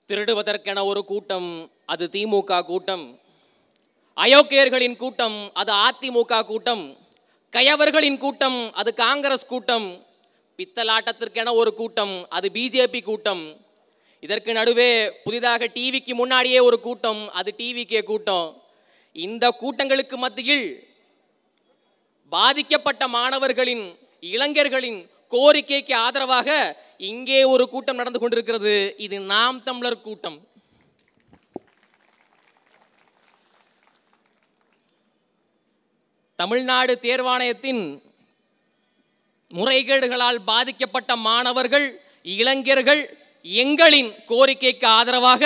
திருடுவதற்கென ஒரு கூட்டம், அது திமுக கூட்டம். அயோக்கியர்களின் கூட்டம், அது அதிமுக கூட்டம். கயவர்களின் கூட்டம், அது காங்கிரஸ் கூட்டம். பித்தலாட்டத்திற்கென ஒரு கூட்டம், அது பிஜேபி கூட்டம். இதற்கு நடுவே புதிதாக டிவிக்கு முன்னாடியே ஒரு கூட்டம், அது டிவிகே கூட்டம். இந்த கூட்டங்களுக்கு மத்தியில் பாதிக்கப்பட்ட மாணவர்களின், இளைஞர்களின் கோரிக்கைக்கு ஆதரவாக இங்கே ஒரு கூட்டம் நடந்து கொண்டிருக்கிறது. இது நாம் தமிழர் கூட்டம். தமிழ்நாடு தேர்வாணையத்தின் முறைகேடுகளால் பாதிக்கப்பட்ட மாணவர்கள், இளைஞர்கள் எங்களின் கோரிக்கைக்கு ஆதரவாக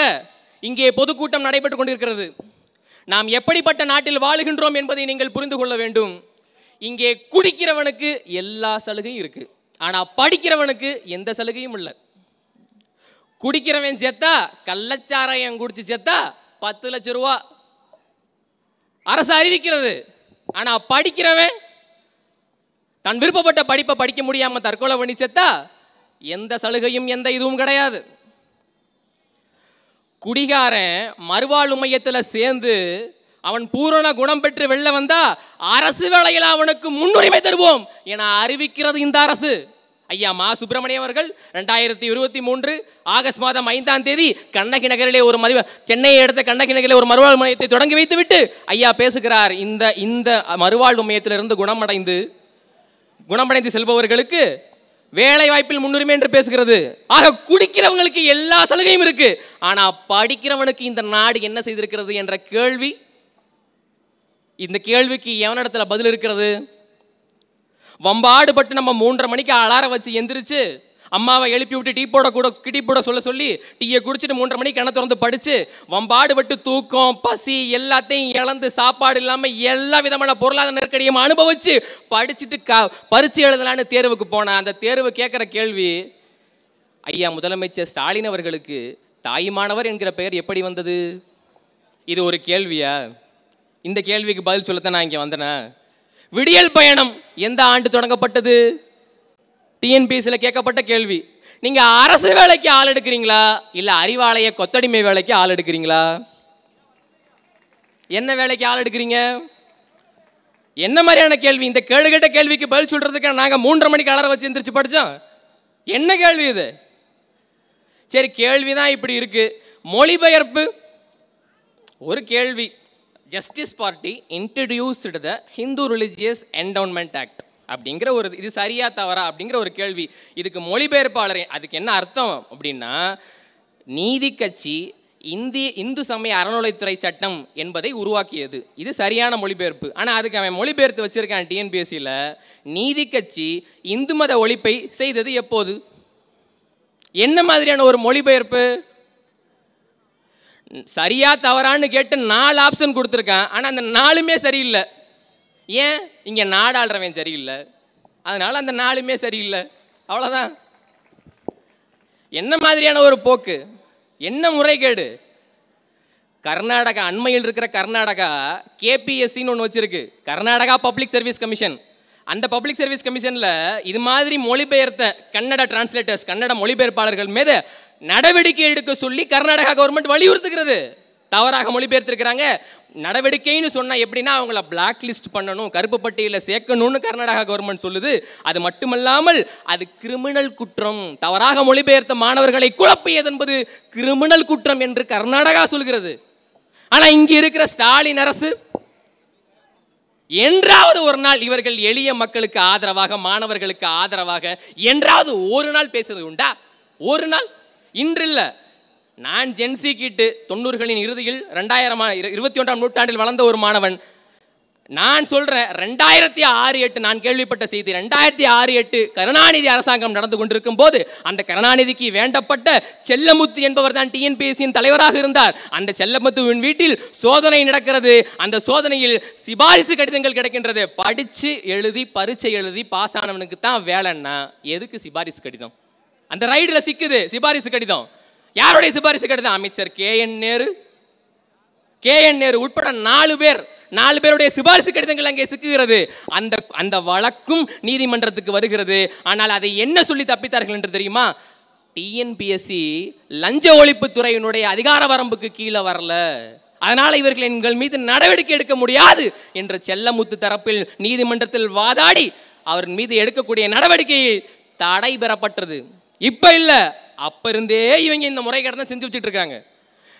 இங்கே பொதுக்கூட்டம் நடைபெற்றுக் கொண்டிருக்கிறது. நாம் எப்படிப்பட்ட நாட்டில் வாழுகின்றோம் என்பதை நீங்கள் புரிந்து கொள்ள வேண்டும். இங்கே குடிக்கிறவனுக்கு எல்லா சலுகையும் இருக்கு, ஆனா படிக்கிறவனுக்கு எந்த சலுகையும் இல்லை. குடிக்கிறவன் செத்தா, கள்ளச்சாராயம் குடிச்சு செத்தா 10 லட்சம் ரூபா அரசு அறிவிக்கிறது. ஆனா படிக்கிறவன் தன் விருப்பப்பட்ட படிப்பை படிக்க முடியாம தற்கொலை பண்ணி செத்தா எந்த சலுகையும் எந்த இதுவும் கிடையாது. குடிகாரன் மறுவாழ்வு மையத்தில் சேர்ந்து அவன் பூரண குணம் பெற்று வெளில வந்தா அரசு வேலையில் அவனுக்கு முன்னுரிமை தருவோம் என அறிவிக்கிறது இந்த அரசு. ஐயா மா சுப்பிரமணியம் அவர்கள் 2023 ஆகஸ்ட் மாதம் 5ஆம் தேதி கண்ணகி நகரிலே ஒரு சென்னையை அடுத்த கண்ணகி நகரிலே ஒரு மறுவாழ்வு மையத்தை தொடங்கி வைத்துவிட்டு ஐயா பேசுகிறார். இந்த மறுவாழ்வு மையத்திலிருந்து குணமடைந்து செல்பவர்களுக்கு வேலை வாய்ப்பில் முன்னுரிமை என்று பேசுகிறது. ஆக குடிக்கிறவங்களுக்கு எல்லா சலுகையும் இருக்கு, ஆனா படிக்கிறவனுக்கு இந்த நாடு என்ன செய்திருக்கிறது என்ற கேள்வி, இந்த கேள்விக்கு எவனிடத்துல பதில் இருக்கிறது? வம்பாடு பட்டு நம்ம 3:30 மணிக்கு அலாரம் வச்சு எந்திரிச்சு அம்மாவை எழுப்பி விட்டு டீ போட சொல்லி டீயை குடிச்சிட்டு 3:30 மணிக்கு கண்ணை திறந்து படிச்சு வம்பாடு பட்டு தூக்கம், பசி எல்லாத்தையும் இழந்து சாப்பாடு இல்லாமல் எல்லா விதமான பொருளாதார நெருக்கடியும் அனுபவிச்சு படிச்சுட்டு பரீட்சை எழுதலான்னு தேர்வுக்கு போனேன். அந்த தேர்வு கேட்குற கேள்வி, ஐயா முதலமைச்சர் ஸ்டாலின் அவர்களுக்கு தாய்மானவர் என்கிற பெயர் எப்படி வந்தது? இது ஒரு கேள்வியா? இந்த கேள்விக்கு பதில் சொல்லத்தான் நான் இங்கே வந்தேனா? விடியல் பயணம் எந்த ஆண்டு தொடங்கப்பட்டது? டிஎன்பிஎஸ்சியில் கேட்கப்பட்ட கேள்வி. நீங்கள் அரசு வேலைக்கு ஆள் எடுக்கிறீங்களா இல்லை அறிவாலய கொத்தடிமை வேலைக்கு ஆள் எடுக்கிறீங்களா? என்ன வேலைக்கு ஆள் எடுக்கிறீங்க? என்ன மாதிரியான கேள்வி? இந்த கேட்ட கேள்விக்கு பதில் சொல்றதுக்கு நாங்கள் 3:30 மணிக்கு அலாரம் வச்சு எந்திரிச்சு படித்தோம். என்ன கேள்வி இது? சரி, கேள்விதான் இப்படி இருக்கு. மொழிபெயர்ப்பு ஒரு கேள்வி. ஜஸ்டிஸ் பார்ட்டி இன்ட்ரடியூஸ்டு த ஹிந்து ரிலிஜியஸ் என்டவுன்மெண்ட் ஆக்ட் அப்படிங்கிற ஒரு, இது சரியா தவறா அப்படிங்கிற ஒரு கேள்வி. இதுக்கு மொழிபெயர்ப்பாளர் அதுக்கு என்ன அர்த்தம் அப்படின்னா, நீதி கட்சி இந்து சமய அறநிலைத்துறை சட்டம் என்பதை உருவாக்கியது. இது சரியான மொழிபெயர்ப்பு. ஆனால் அதுக்கு அவன் மொழிபெயர்த்து வச்சிருக்கான் டிஎன்பிஎஸ்சியில், நீதி கட்சி இந்து மத ஒழிப்பை செய்தது எப்போது? என்ன மாதிரியான ஒரு மொழிபெயர்ப்பு? சரியா தவறான்னு கேட்டு 4 ஆப்ஷன் கொடுத்துருக்கான், ஆனால் அந்த 4மே சரியில்லை. ஏன்? இங்கே நாடாளுறவன் சரியில்லை, அதனால அந்த 4மே சரியில்லை, அவ்வளோதான். என்ன மாதிரியான ஒரு போக்கு, என்ன முறைகேடு? கர்நாடகா, அண்மையில் இருக்கிற கர்நாடகா கேபிஎஸ்சின்னு ஒன்று வச்சிருக்கு, கர்நாடகா பப்ளிக் சர்வீஸ் கமிஷன். அந்த பப்ளிக் சர்வீஸ் கமிஷனில் இது மாதிரி மொழிபெயர்த்த கன்னட டிரான்ஸ்லேட்டர்ஸ், கன்னட மொழிபெயர்ப்பாளர்கள் மீது நடவடிக்கை எடுக்க சொல்லி கர்நாடகா கவர்மெண்ட் வலியுறுத்துகிறது. தவறாக மொழிபெயர்த்திருக்கிறாங்க. நடவடிக்கைன்னு சொன்னால் எப்படின்னா அவங்கள பிளாக் லிஸ்ட் பண்ணணும், கருப்பு பட்டியலில் சேர்க்கணும்னு கர்நாடகா கவர்மெண்ட் சொல்லுது. அது மட்டுமல்லாமல் அது கிரிமினல் குற்றம். தவறாக மொழிபெயர்த்த மாணவர்களை குழப்பியது என்பது கிரிமினல் குற்றம் என்று கர்நாடகா சொல்கிறது. ஆனால் இங்கே இருக்கிற ஸ்டாலின் அரசு என்றாவது ஒரு நாள் இவர்கள் எளிய மக்களுக்கு ஆதரவாக, மாணவர்களுக்கு ஆதரவாக என்றாவது ஒரு நாள் பேசுறது உண்டா? ஒரு நாள்? இன்று இல்லை. நான் ஜென்சி கிட்டு 90களின் இறுதியில் 21ஆம் நூற்றாண்டில் வளர்ந்த ஒரு மாணவன். நான் சொல்கிறேன், 2006-08 நான் கேள்விப்பட்ட செய்தி, 2006-08 கருணாநிதி அரசாங்கம் நடந்து கொண்டிருக்கும் போது அந்த கருணாநிதிக்கு வேண்டப்பட்ட செல்லமுத்து என்பவர் தான் டிஎன்பிஎஸ்சியின் தலைவராக இருந்தார். அந்த செல்லமுத்துவின் வீட்டில் சோதனை நடக்கிறது. அந்த சோதனையில் சிபாரிசு கடிதங்கள் கிடைக்கின்றது. படித்து எழுதி பரீட்சை எழுதி பாஸ் ஆனவனுக்கு தான் வேலைன்னா எதுக்கு சிபாரிசு கடிதம்? அந்த ரைடில் சிக்குது சிபாரிசு கடிதம். யாருடைய சிபாரிசு கடிதம்? அமைச்சர் KN நேரு உட்பட 4 பேருடைய சிபாரிசு கடிதங்கள் அங்கே சிக்குகிறது. அந்த வழக்கும் நீதிமன்றத்துக்கு வருகிறது. ஆனால் அதை என்ன சொல்லி தப்பித்தார்கள் என்று தெரியுமா? டிஎன்பிஎஸ்சி லஞ்ச ஒழிப்புத்துறையினுடைய அதிகார வரம்புக்கு கீழே வரல, அதனால் இவர்கள் எங்கள் மீது நடவடிக்கை எடுக்க முடியாது என்ற செல்லமுத்து தரப்பில் நீதிமன்றத்தில் வாதாடி அவர் மீது எடுக்கக்கூடிய நடவடிக்கை தடை பெறப்பட்டது. இப்போ இல்லை, அப்போ இருந்தே இவங்க இந்த முறைகேடு தான் செஞ்சு வச்சுட்டு இருக்காங்க.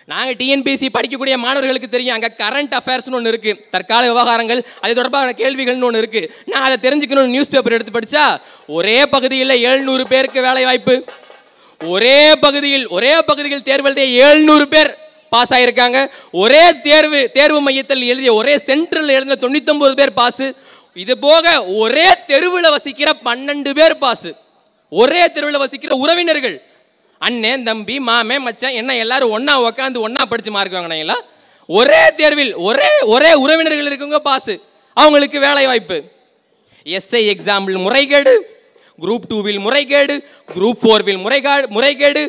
நாங்கள் டிஎன்பிஎஸ்சி படிக்கக்கூடிய மாணவர்களுக்கு தெரியும், அங்கே கரண்ட் அஃபேர்ஸ்னு ஒன்று இருக்குது, தற்கால விவகாரங்கள், அது தொடர்பான கேள்விகள்னு ஒன்று இருக்குது. நான் அதை தெரிஞ்சுக்கணும்னு நியூஸ் பேப்பர் எடுத்து படித்தா ஒரே பகுதியில் 700 பேருக்கு வேலை வாய்ப்பு, ஒரே பகுதியில் தேர்வு எழுதிய 700 பேர் பாஸ் ஆகியிருக்காங்க, ஒரே தேர்வு மையத்தில் எழுதிய ஒரே சென்ட்ரல் எழுதின 99 பேர் பாஸு, இது போக ஒரே தெருவில் வசிக்கிற 12 பேர் பாஸு, ஒரே தெருவில் வசிக்கிற உறவினர்கள், அண்ணன் தம்பி மாமே மச்சான் என்ன எல்லாரும் ஒன்றா உட்காந்து ஒன்றா படித்து மார்க் வாங்கினீங்களா, ஒரே தேர்வில் ஒரே உறவினர்கள் இருக்குங்க பாஸு, அவங்களுக்கு வேலை வாய்ப்பு. எஸ்ஐ எக்ஸாம்பிள் முறைகேடு, குரூப் 2வில் முறைகேடு, குரூப் 4வில் முறைகேடு,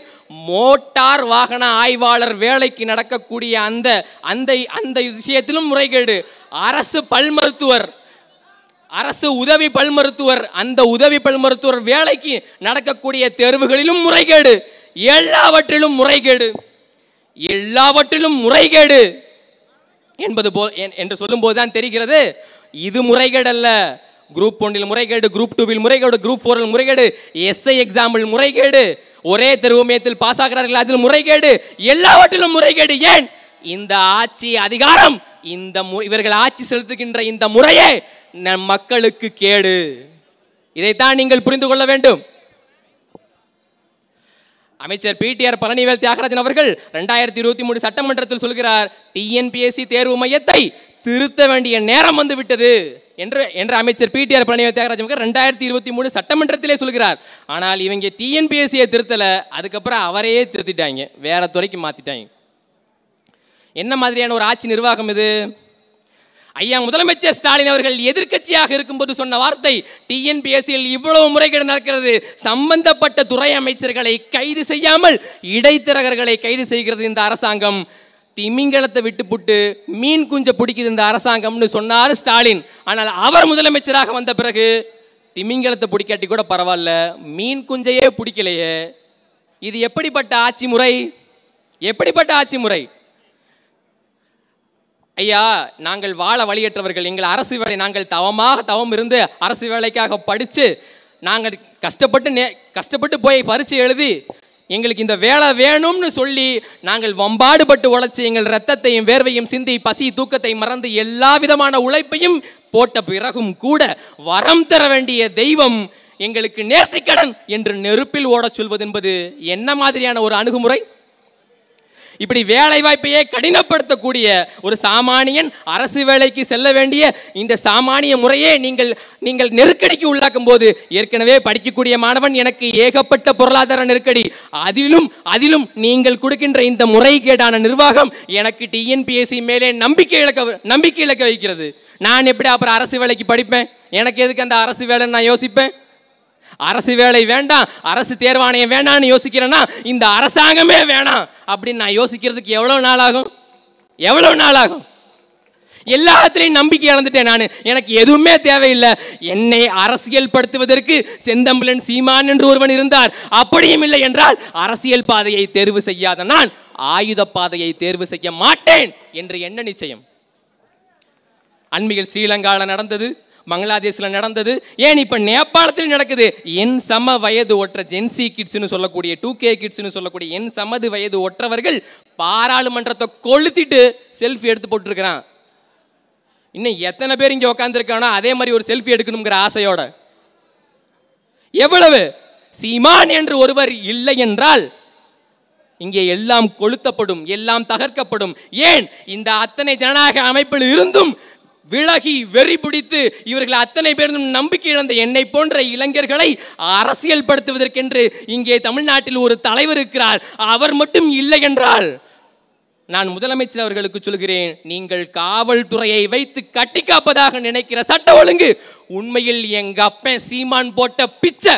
மோட்டார் வாகன ஆய்வாளர் வேலைக்கு நடக்கக்கூடிய அந்த விஷயத்திலும் முறைகேடு, அரசு உதவி பல் மருத்துவர் அந்த உதவி பல் மருத்துவர் வேலைக்கு நடக்கக்கூடிய தேர்வுகளிலும் முறைகேடு, எல்லாவற்றிலும் முறைகேடு என்று சொல்லும் போதுதான் தெரிகிறது இது முறைகேடு அல்ல. குரூப் 1ல் முறைகேடு, குரூப் 2வில் முறைகேடு, குரூப் 4ல் முறைகேடு, எஸ்ஐ எக்ஸாம்பிள் முறைகேடு, ஒரே தேர்வு மையத்தில் பாஸ் ஆகிறார்கள் அதில் முறைகேடு, எல்லாவற்றிலும் முறைகேடு. ஏன்? இந்த ஆட்சி அதிகாரம், இவர்கள் ஆட்சி செலுத்துகின்ற இந்த முறையே நம் மக்களுக்கு கேடு. இதைத்தான் நீங்கள் புரிந்து கொள்ள வேண்டும். அமைச்சர் பிடிஆர் பழனிவேல் தியாகராஜன் அவர்கள் 2023 சட்டமன்றத்தில் சொல்கிறார், டிஎன்பிஎஸ்சி தேர்வு மையத்தை திருத்த வேண்டிய நேரம் வந்து விட்டது என்று அமைச்சர் பிடிஆர் பழனிவேல் தியாகராஜன் 2023 சட்டமன்றத்திலே சொல்கிறார். ஆனால் இவங்க டிஎன்பிஎஸ்சியை திருத்தல, அதுக்கப்புறம் அவரையே திருத்திட்டாங்க, வேற துறைக்கு மாத்திட்டாங்க. என்ன மாதிரியான ஒரு ஆட்சி நிர்வாகம் இது? ஐயா முதலமைச்சர் ஸ்டாலின் அவர்கள் எதிர்க்கட்சியாக இருக்கும்போது சொன்ன வார்த்தை, டிஎன்பிஎஸ்சியில் இவ்வளவு முறைகேடு நடக்கிறது, சம்பந்தப்பட்ட துறை அமைச்சர்களை கைது செய்யாமல் இடைத்தரகர்களை கைது செய்கிறது இந்த அரசாங்கம், திமிங்கலத்தை விட்டுப்புட்டு மீன் குஞ்ச பிடிக்குது இந்த அரசாங்கம்னு சொன்னார் ஸ்டாலின். ஆனால் அவர் முதலமைச்சராக வந்த பிறகு திமிங்கலத்தை பிடிக்காட்டி கூட பரவாயில்ல, மீன் குஞ்சையே பிடிக்கலையே. இது எப்படிப்பட்ட ஆட்சி முறை? ஐயா, நாங்கள் வாழ வழியற்றவர்கள், எங்கள் அரசு வேலை, நாங்கள் தவம் இருந்து அரசு வேலைக்காக படித்து நாங்கள் கஷ்டப்பட்டு போய் பரீட்சை எழுதி எங்களுக்கு இந்த வேலை வேணும்னு சொல்லி நாங்கள் வம்பாடுபட்டு உழைச்சி எங்கள் ரத்தத்தையும் வேர்வையும் சிந்தி பசி தூக்கத்தை மறந்து எல்லா விதமான உழைப்பையும் போட்ட பிறகும் கூட வரம் தர வேண்டிய தெய்வம் எங்களுக்கு நேர்த்திக்கடன் என்று நெருப்பில் ஓடச் சொல்வது என்பது என்ன மாதிரியான ஒரு அணுகுமுறை? இப்படி வேலை வாய்ப்பையே கடினப்படுத்தக்கூடிய ஒரு சாமானியன் அரசு வேலைக்கு செல்ல வேண்டிய இந்த சாமானிய முறையே நீங்கள் நெருக்கடிக்கு உள்ளாக்கும் போது, ஏற்கனவே படிக்கக்கூடிய மாணவன் எனக்கு ஏகப்பட்ட பொருளாதார நெருக்கடி, அதிலும் நீங்கள் கொடுக்கின்ற இந்த முறைகேடான நிர்வாகம் எனக்கு டிஎன்பிஎஸ்சி மேலே நம்பிக்கை இழக்க வைக்கிறது. நான் எப்படி அப்புறம் அரசு வேலைக்கு படிப்பேன்? எனக்கு எதுக்கு அந்த அரசு வேலைன்னு நான் யோசிப்பேன்? அரசு வேலை வேண்டாம், அரசு தேர்வாணையம் வேண்டாம்னு யோசிக்கிறேன்னா இந்த அரசாங்கமே வேணாம் அப்படின்னு நான் யோசிக்கிறதுக்கு எவ்வளவு நாள் ஆகும்? எல்லாத்திலையும் நம்பிக்கை இழந்துட்டேன் நான், எனக்கு எதுவுமே தேவையில்லை. என்னை அரசியல் படுத்துவதற்கு செந்தமிழன் சீமான் என்று ஒருவன் இருந்தார், அப்படியும் இல்லை என்றால் அரசியல் பாதையை தேர்வு செய்யாத நான் ஆயுத பாதையை தேர்வு செய்ய மாட்டேன் என்று என்ன நிச்சயம்? அண்மையில் ஸ்ரீலங்காவில் நடந்தது, பங்களாதேஷில் நடந்தது, ஏன் இப்போ நேபாளத்தில் நடக்குது. என் சம வயது ஒற்ற ஜென்சி கிட்ஸ்னு சொல்லக்கூடிய 2K கிட்ஸ்னு சொல்லக்கூடிய என் சமது வயது ஒற்றவர்கள் பாராளுமன்றத்தை கொளுத்திட்டு செல்ஃபி எடுத்து போட்டுருக்கிறான். இன்னும் எத்தனை பேர் இங்கே உட்காந்துருக்கானோ அதே மாதிரி ஒரு செல்ஃபி எடுக்கணுங்கிற ஆசையோட. எவ்வளவு சீமான் என்று ஒருவர் இல்லை என்றால் இங்கே எல்லாம் கொளுத்தப்படும், எல்லாம் தகர்க்கப்படும். ஏன்? இந்த அத்தனை ஜனநாயக அமைப்பில் இருந்தும் விலகி வெறி பிடித்து இவர்கள் அத்தனை பேரும் நம்பிக்கை இழந்த என்னை போன்ற இளைஞர்களை அரசியல் படுத்துவதற்கென்று இங்கே தமிழ்நாட்டில் ஒரு தலைவர் இருக்கிறார். அவர் மட்டும் இல்லை என்றால் நான் முதலமைச்சர் அவர்களுக்கு சொல்கிறேன், நீங்கள் காவல்துறையை வைத்து கட்டி காப்பதாக நினைக்கிற சட்ட ஒழுங்கு உண்மையில் எங்க அப்பன் சீமான் போட்ட பிச்சை.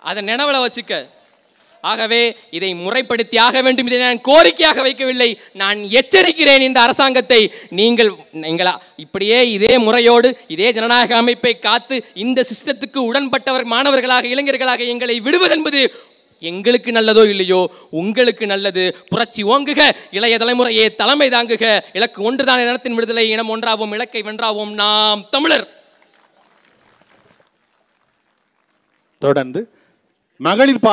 அதை நினைவுல வச்சுக்க. ஆகவே இதை முறைப்படுத்தி ஆக வேண்டும். இதை நான் கோரிக்கையாக வைக்கவில்லை, நான் எச்சரிக்கிறேன் இந்த அரசாங்கத்தை. நீங்கள் இப்படியே இதே முறையோடு இதே ஜனநாயக அமைப்பை காத்து இந்த சிஸ்டத்துக்கு உடன்பட்டவர் மாணவர்களாக இளைஞர்களாக எங்களை விடுவதென்பது எங்களுக்கு நல்லதோ இல்லையோ உங்களுக்கு நல்லது. புரட்சி ஓங்குக, இளைய தலைமுறையே தலைமை தாங்குக. இலக்கு ஒன்றுதான், இனத்தின் விடுதலை. இனம் ஒன்றாவோம், இலக்கை வென்றாவோம், நாம் தமிழர். தொடர்ந்து மகளிர்